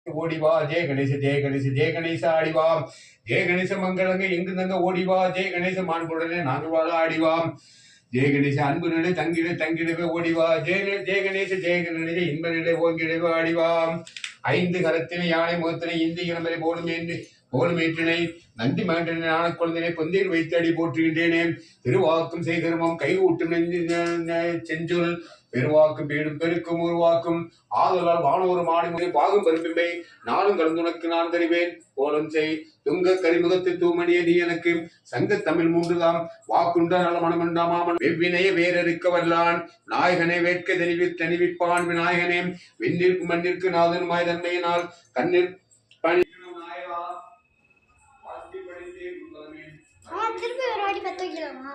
ஓடிவா ஜெய கணேச ஜெய கணேச ஜெய கணேச ஆடிவாம் ஜெய கணேச மங்களங்க எங்கு தங்க ஓடிவா ஜெய கணேச மாண்புடனே நாங்கள் வாழ ஆடிவாம் ஜெய கணேச அன்பு நிலை தங்கிடவே ஓடிவா ஜெய கணேச ஜெய கணேச இன்ப நிலை ஓங்கிடவே ஆடிவாம் ஐந்து கரத்தினை யானை முகத்தினை இந்தி இளம்பரை போலும் ஏற்றினை நந்தி மகன்றனை நான குழந்தைனை பொந்தையில் வைத்து அடி போற்றுகின்றேனே திருவாக்கும் செய்கருமம் கை ஊட்டும் செஞ்சொல் பெருவாக்கும் பீடும் பெருக்கும் உருவாக்கும் ஆதலால் வானோரும் ஆடி பாகும் பருப்பிம்பை நானும் கலந்துனக்கு நான் தருவேன் கோலம் செய் துங்க கரிமுகத்து தூமணிய நீ எனக்கு சங்க தமிழ் மூன்றுதாம் வாக்குண்ட நல மனமண்டாமாமன் வெவ்வினைய வேறறுக்க வல்லான் நாயகனை வேட்க தெளிவிப்பான் விநாயகனே விண்ணிற்கு மண்ணிற்கு நாதனுமாய் தன்மையினால் கண்ணிற் திருப்பி ஒரு வாட்டி பத்து வைக்கலாமா?